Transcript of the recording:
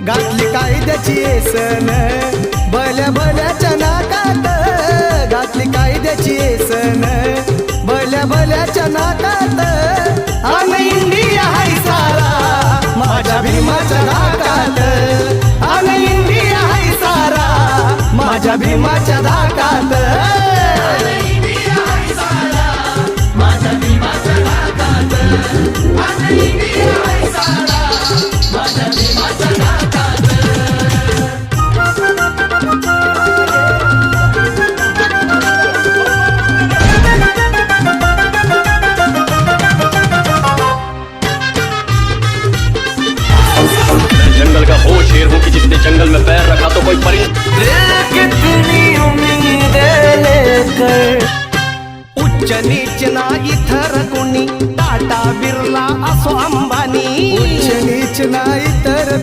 घातली कायद्याची येसन भल्या भल्याच्या नाकात, घातली कायद्याची येसन भल्या भल्याच्या नाकात. आन इंडिया हाय सारा माझ्या भीमाच्या धाकात, आन इंडिया हाय सारा माझ्या भीमाच्या धाकात. जंगल का वो शेर हूँ कि जिसने जंगल में पैर रखा तो कोई परिंदा कितनी उम्मीदें लेकर, उच्च नीच नाही थर कुणी, टाटा बिर्ला असो अंबानी, उच्च नीच नाही तर